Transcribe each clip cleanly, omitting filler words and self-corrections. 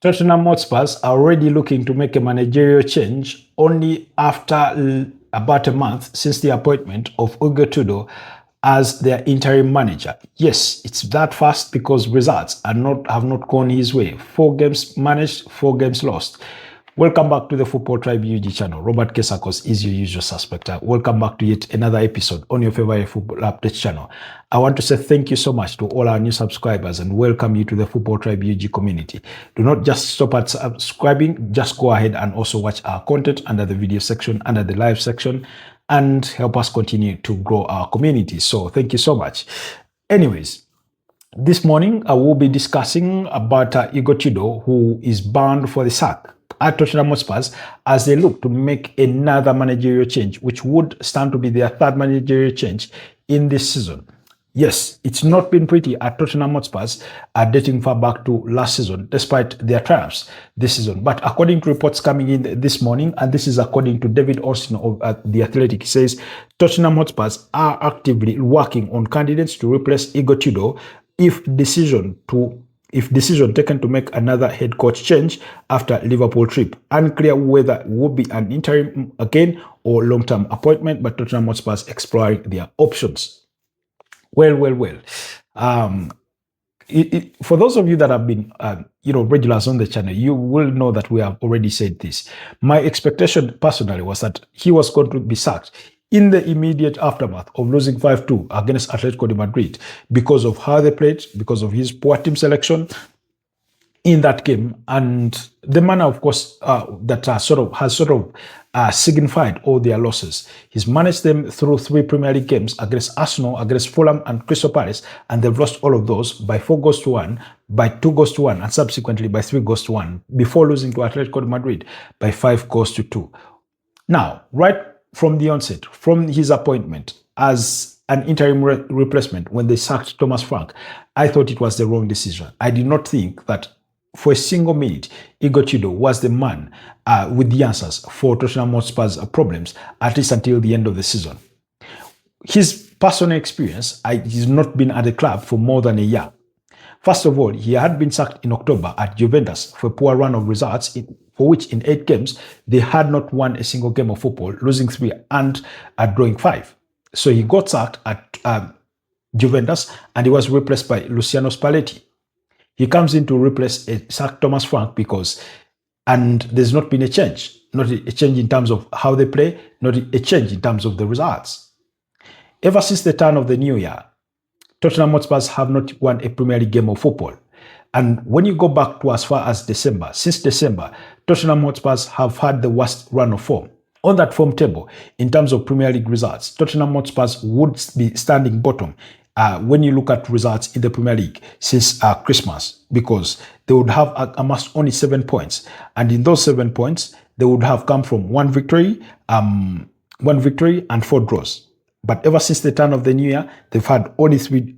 Tottenham Hotspurs are already looking to make a managerial change only after about a month since the appointment of Igor Tudor as their interim manager. Yes, it's that fast because results have not gone his way. 4 games managed, 4 games lost. Welcome back to the Football Tribe UG channel. Robert Kesakos is your usual suspect. Welcome back to yet another episode on your favorite football update channel. I want to say thank you so much to all our new subscribers and welcome you to the Football Tribe UG community. Do not just stop at subscribing, just go ahead and also watch our content under the video section, under the live section, and help us continue to grow our community. So thank you so much. Anyways, this morning I will be discussing about Igor Tudor, who is bound for the sack at Tottenham Hotspurs as they look to make another managerial change, which would stand to be their third managerial change in this season. Yes, it's not been pretty at Tottenham Hotspurs, dating far back to last season, despite their triumphs this season. But according to reports coming in this morning, and this is according to David Austin of The Athletic, he says Tottenham Hotspurs are actively working on candidates to replace Igor Tudor if decision taken to make another head coach change after Liverpool trip. Unclear whether it will be an interim again or long-term appointment, but Tottenham Hotspurs exploring their options. Well. For those of you that have been, regulars on the channel, you will know that we have already said this. My expectation personally was that he was going to be sacked in the immediate aftermath of losing 5-2 against Atletico de Madrid because of how they played, because of his poor team selection in that game, and the manner, of course, that has signified all their losses. He's managed them through 3 Premier League games against Arsenal, against Fulham and Crystal Palace, and they've lost all of those by 4-1, by 2-1, and subsequently by 3-1, before losing to Atletico de Madrid by 5-2. Now, right from the onset, from his appointment as an interim replacement when they sacked Thomas Frank, I thought it was the wrong decision. I did not think that for a single minute, Igor Tudor was the man with the answers for Tottenham Hotspur's problems, at least until the end of the season. His personal experience, he's not been at the club for more than a year. First of all, he had been sacked in October at Juventus for a poor run of results, for which in 8 games, they had not won a single game of football, losing 3 and drawing 5. So he got sacked at Juventus and he was replaced by Luciano Spalletti. He comes in to replace a sacked Thomas Frank and there's not been a change. Not a change in terms of how they play, not a change in terms of the results. Ever since the turn of the new year, Tottenham Hotspurs have not won a Premier League game of football. And when you go back to as far as December, since December, Tottenham Hotspurs have had the worst run of form. On that form table, in terms of Premier League results, Tottenham Hotspurs would be standing bottom when you look at results in the Premier League since Christmas, because they would have amassed only 7 points. And in those 7 points, they would have come from one victory and 4 draws. But ever since the turn of the new year, they've had only 3,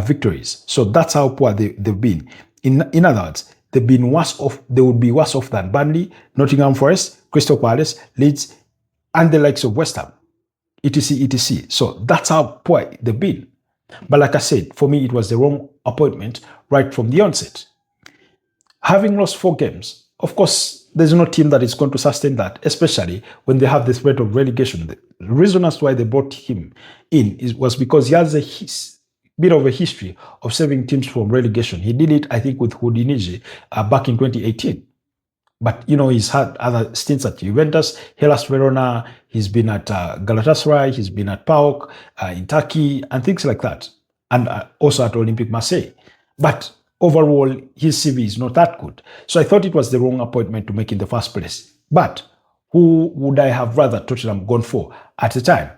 victories. So that's how poor they've been. In other words, they've been worse off. They would be worse off than Burnley, Nottingham Forest, Crystal Palace, Leeds, and the likes of West Ham, etc. So that's how poor they've been. But like I said, for me, it was the wrong appointment right from the onset. Having lost 4 games, of course, there's no team that is going to sustain that, especially when they have the threat of relegation. The reason as to why they brought him in was because he has a bit of a history of saving teams from relegation. He did it, I think, with Udinese back in 2018. But, he's had other stints at Juventus, Hellas Verona, he's been at Galatasaray, he's been at PAOK in Turkey, and things like that. And also at Olympique Marseille. But overall, his CV is not that good. So I thought it was the wrong appointment to make in the first place. But who would I have rather Tottenham gone for at the time?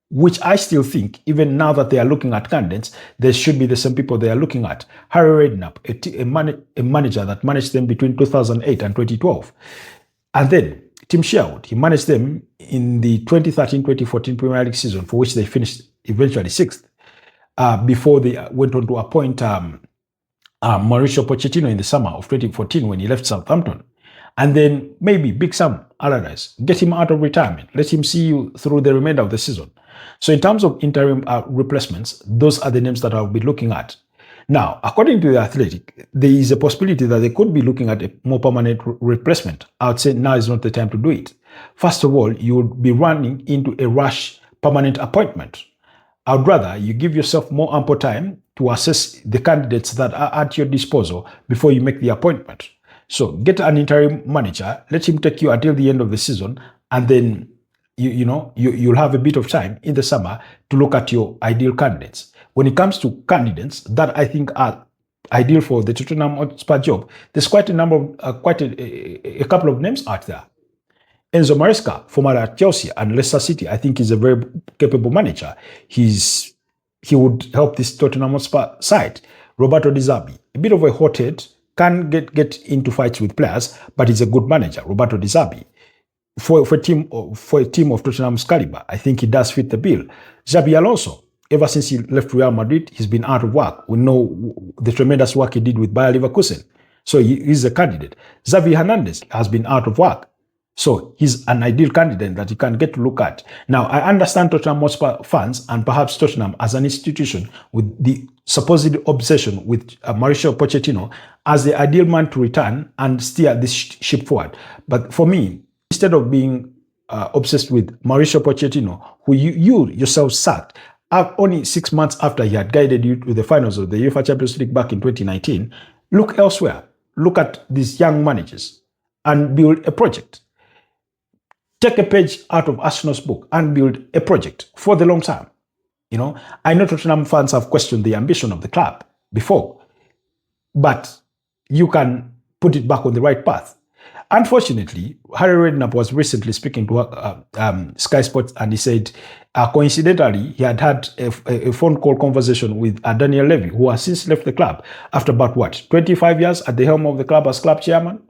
Which I still think, even now that they are looking at candidates, there should be the same people they are looking at. Harry Redknapp, a manager that managed them between 2008 and 2012. And then Tim Sherwood, he managed them in the 2013-2014 Premier League season, for which they finished eventually 6th, before they went on to appoint Mauricio Pochettino in the summer of 2014 when he left Southampton. And then maybe Big Sam Allardyce, get him out of retirement. Let him see you through the remainder of the season. So in terms of interim replacements, those are the names that I'll be looking at. Now, according to the Athletic, there is a possibility that they could be looking at a more permanent replacement. I would say now is not the time to do it. First of all, you would be running into a rush permanent appointment. I would rather you give yourself more ample time to assess the candidates that are at your disposal before you make the appointment. So get an interim manager, let him take you until the end of the season, and then you'll have a bit of time in the summer to look at your ideal candidates. When it comes to candidates that I think are ideal for the Tottenham Hotspur job, there's quite a number of a couple of names out there. Enzo Maresca, former at Chelsea and Leicester City, I think is a very capable manager. He would help this Tottenham Hotspur side. Roberto Di Zerbi, a bit of a hothead, can get into fights with players, but he's a good manager. Roberto Di Zerbi. For a team of Tottenham's caliber, I think he does fit the bill. Xabi Alonso, ever since he left Real Madrid, he's been out of work. We know the tremendous work he did with Bayer Leverkusen. So he's a candidate. Xavi Hernandez has been out of work. So he's an ideal candidate that you can get to look at. Now, I understand Tottenham Hotspur fans and perhaps Tottenham as an institution with the supposed obsession with Mauricio Pochettino as the ideal man to return and steer this ship forward. But for me, instead of being obsessed with Mauricio Pochettino, who you yourself sacked only 6 months after he had guided you to the finals of the UEFA Champions League back in 2019, look elsewhere. Look at these young managers and build a project. Take a page out of Arsenal's book and build a project for the long term. I know Tottenham fans have questioned the ambition of the club before, but you can put it back on the right path. Unfortunately, Harry Redknapp was recently speaking to Sky Sports, and he said, coincidentally, he had a phone call conversation with Daniel Levy, who has since left the club after about 25 years at the helm of the club as club chairman.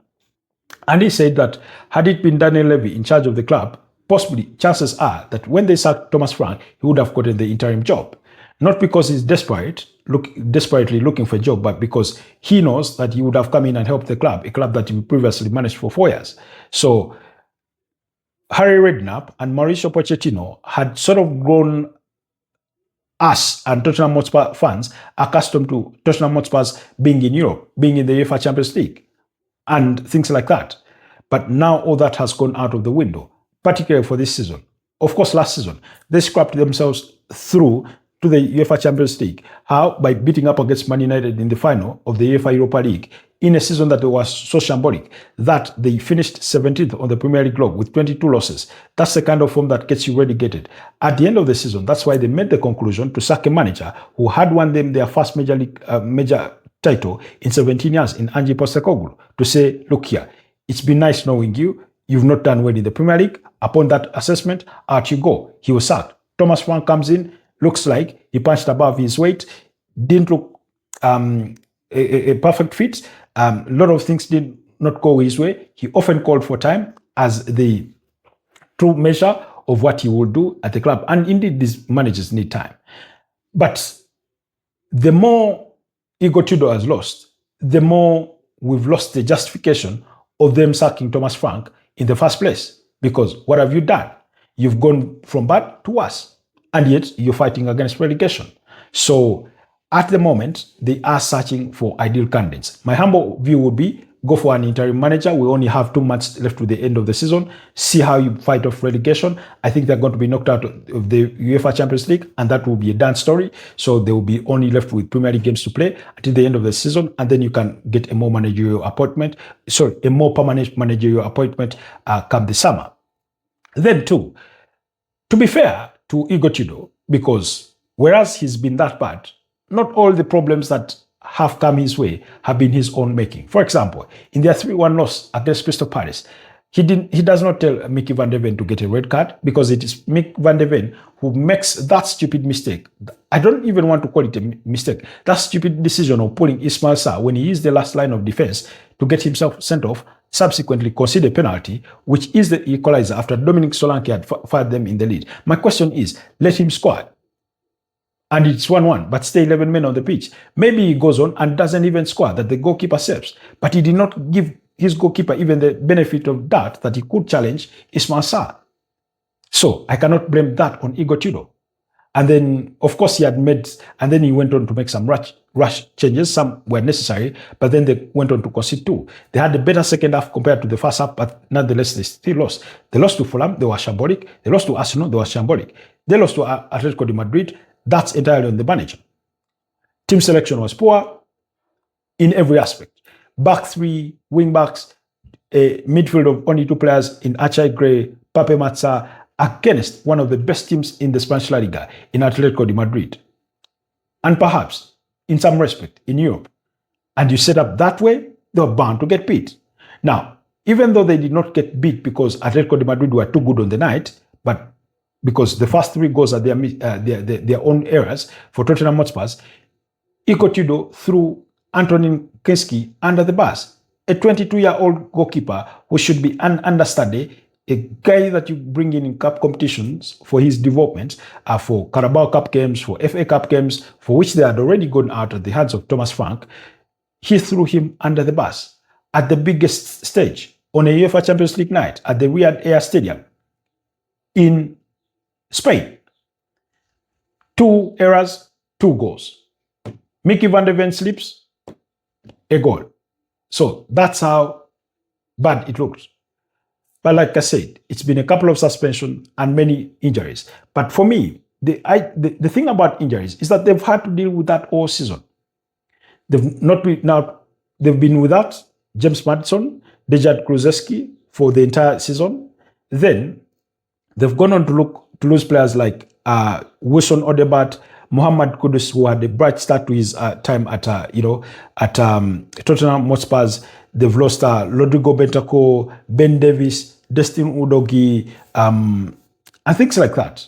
And he said that had it been Daniel Levy in charge of the club, possibly chances are that when they sacked Thomas Frank, he would have gotten the interim job. Not because he's desperately looking for a job, but because he knows that he would have come in and helped the club, a club that he previously managed for 4 years. So Harry Redknapp and Mauricio Pochettino had sort of grown us and Tottenham Hotspur fans accustomed to Tottenham Hotspurs being in Europe, being in the UEFA Champions League, and things like that. But now all that has gone out of the window, particularly for this season. Of course, last season, they scrapped themselves through to the UEFA Champions League. How? By beating up against Man United in the final of the UEFA Europa League in a season that was so shambolic that they finished 17th on the Premier League log with 22 losses. That's the kind of form that gets you relegated. At the end of the season, that's why they made the conclusion to sack a manager who had won them their first major title in 17 years in Ange Postecoglou, to say, look here, it's been nice knowing you. You've not done well in the Premier League. Upon that assessment, out you go. He was sacked. Thomas Frank comes in, looks like he punched above his weight, didn't look a perfect fit. A lot of things did not go his way. He often called for time as the true measure of what he will do at the club. And indeed, these managers need time. But the more Igor Tudor has lost, the more we've lost the justification of them sacking Thomas Frank in the first place. Because what have you done? You've gone from bad to worse. And yet you're fighting against relegation. So at the moment, they are searching for ideal candidates. My humble view would be go for an interim manager. We only have 2 months left to the end of the season. See how you fight off relegation. I think they're going to be knocked out of the UEFA Champions League, and that will be a done story. So they will be only left with Premier League games to play until the end of the season, and then you can get a more managerial appointment. Sorry, a more permanent managerial appointment come the summer. Then too, to be fair to Igor Tudor, because whereas he's been that bad, not all the problems that have come his way have been his own making. For example, in their 3-1 loss against Crystal Palace, he does not tell Mickey van de Ven to get a red card, because it is Mick van de Ven who makes that stupid mistake. I don't even want to call it a mistake. That stupid decision of pulling Ismail Sarr when he is the last line of defense to get himself sent off, subsequently concede a penalty, which is the equalizer after Dominic Solanke had fired them in the lead. My question is, let him score. And it's 1-1, but stay 11 men on the pitch. Maybe he goes on and doesn't even score, that the goalkeeper saves. But he did not give his goalkeeper even the benefit of doubt that he could challenge Ismail Sarr. So I cannot blame that on Igor Tudor. And then, of course, and then he went on to make some rush changes. Some were necessary, but then they went on to concede two. They had a better second half compared to the first half, but nonetheless, they still lost. They lost to Fulham, they were shambolic. They lost to Arsenal, they were shambolic. They lost to Atletico de Madrid. That's entirely on the manager. Team selection was poor in every aspect. Back three, wing backs, a midfield of only two players in Achai Gray, Pape Matsa, against one of the best teams in the Spanish La Liga, in Atletico de Madrid. And perhaps, in some respect, in Europe. And you set up that way, they were bound to get beat. Now, even though they did not get beat because Atletico de Madrid were too good on the night, but because the first three goals are their own errors for Tottenham Hotspurs, Igor Tudor threw Antonin Kinski under the bus. A 22-year-old goalkeeper who should be an understudy, a guy that you bring in cup competitions for his development, for Carabao Cup games, for FA Cup games, for which they had already gone out at the hands of Thomas Frank, he threw him under the bus at the biggest stage on a UEFA Champions League night at the Riyadh Air Stadium in Spain. 2 errors, 2 goals. Mickey van de Ven slips, a goal. So that's how bad it looked. But like I said, it's been a couple of suspensions and many injuries. But for me, the thing about injuries is that they've had to deal with that all season. They've been without James Maddison, Dejan Kulusevski for the entire season. Then they've gone on to lose players like Wilson Odegaard, Mohamed Kudus, who had a bright start to his time at Tottenham Hotspurs. They've lost Rodrigo Bentancur, Ben Davies, Destin Udogie, and things like that.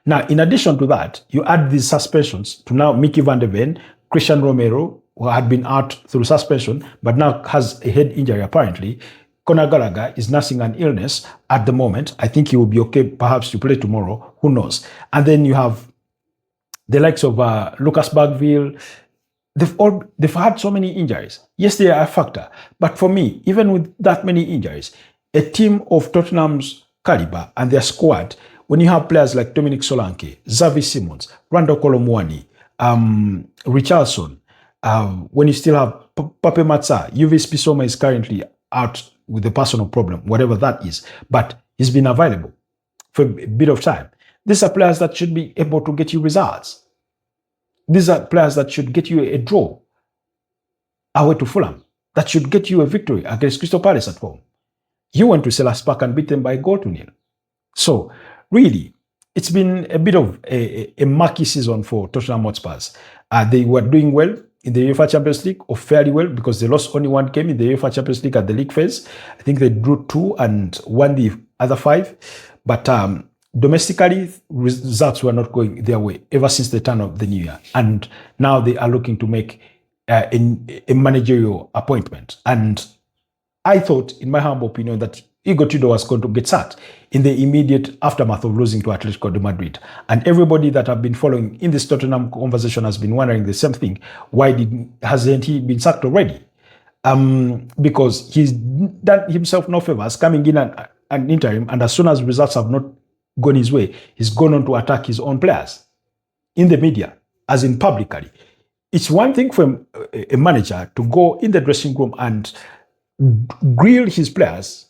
Now, in addition to that, you add these suspensions to now Mickey van de Ven, Christian Romero, who had been out through suspension, but now has a head injury apparently. Conor Gallagher is nursing an illness at the moment. I think he will be okay perhaps to play tomorrow. Who knows? And then you have the likes of Lucas Bagville. They've had so many injuries. Yes, they are a factor. But for me, even with that many injuries, a team of Tottenham's caliber and their squad, when you have players like Dominic Solanke, Xavi Simons, Randall Colomwani, Richarlison, when you still have Pape Matsa, Juvis Bissouma is currently out with a personal problem, whatever that is, but he's been available for a bit of time. These are players that should be able to get you results. These are players that should get you a draw away to Fulham, that should get you a victory against Crystal Palace at home. You went to Selhurst Park and beat them by 1-0. So, really, it's been a bit of a murky season for Tottenham Hotspurs. They were doing well in the UEFA Champions League, or fairly well, because they lost only 1 game in the UEFA Champions League at the league phase. I think they drew 2 and won the other 5. But domestically, results were not going their way ever since the turn of the new year. And now they are looking to make a managerial appointment. And I thought, in my humble opinion, that Igor Tudor was going to get sacked in the immediate aftermath of losing to Atletico de Madrid. And everybody that have been following in this Tottenham conversation has been wondering the same thing. Why hasn't he been sacked already? Because he's done himself no favors coming in an interim, and as soon as results have not gone his way, he's gone on to attack his own players in the media, as in publicly. It's one thing for a manager to go in the dressing room and grill his players,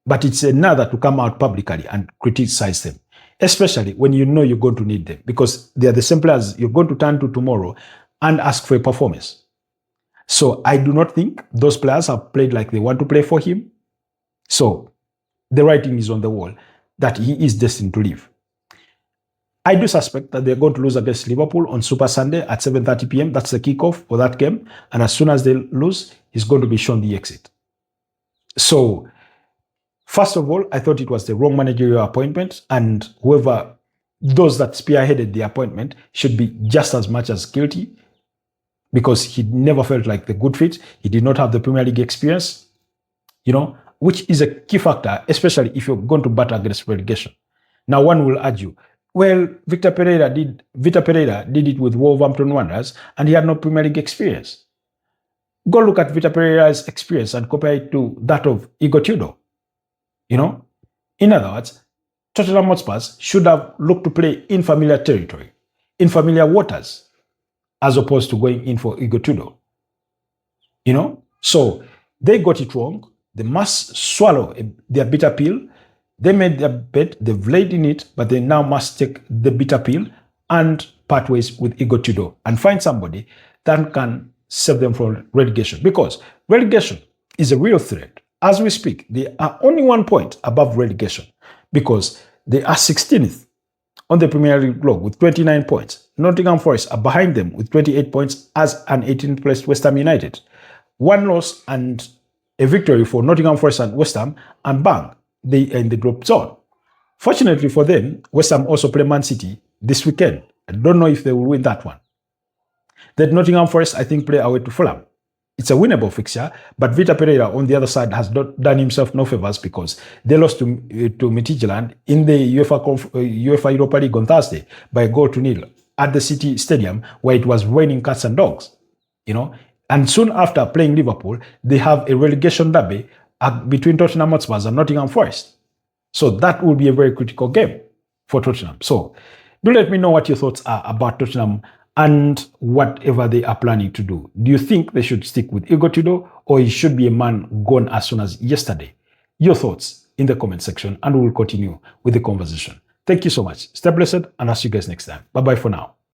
but it's another to come out publicly and criticize them, especially when you know you're going to need them, because they're the same players you're going to turn to tomorrow and ask for a performance. So I do not think those players have played like they want to play for him. So the writing is on the wall that he is destined to leave. I do suspect that they're going to lose against Liverpool on Super Sunday at 7:30 p.m. That's the kickoff for that game. And as soon as they lose, he's going to be shown the exit. So, first of all, I thought it was the wrong managerial appointment, and those that spearheaded the appointment should be just as much as guilty, because he never felt like the good fit. He did not have the Premier League experience, which is a key factor, especially if you're going to battle against relegation. Now, one will argue, well, Vitor Pereira did it with Wolverhampton Wanderers, and he had no Premier League experience. Go look at Vitor Pereira's experience and compare it to that of Igor Tudor. In other words, Tottenham Hotspur should have looked to play in familiar territory, in familiar waters, as opposed to going in for Igor Tudor. So they got it wrong. They must swallow their bitter pill. They made their bet, they've laid in it, but they now must take the bitter pill and part ways with Igor Tudor and find somebody that can save them from relegation. Because relegation is a real threat. As we speak, they are only 1 point above relegation because they are 16th on the Premier League log with 29 points. Nottingham Forest are behind them with 28 points as an 18th placed West Ham United. 1 loss and a victory for Nottingham Forest and West Ham, and bang, they are in the drop zone. Fortunately for them, West Ham also play Man City this weekend. I don't know if they will win that one. That Nottingham Forest, I think, play away to Fulham. It's a winnable fixture, but Vitor Pereira on the other side has not done himself no favors because they lost to Midtjylland in the UEFA Europa League on Thursday by 1-0 at the City Stadium, where it was raining cats and dogs. And soon after playing Liverpool, they have a relegation derby between Tottenham Hotspur and Nottingham Forest. So that will be a very critical game for Tottenham. So do let me know what your thoughts are about Tottenham and whatever they are planning to do. Do you think they should stick with Igor Tudor, or he should be a man gone as soon as yesterday? Your thoughts in the comment section, and we will continue with the conversation. Thank you so much. Stay blessed, and I'll see you guys next time. Bye-bye for now.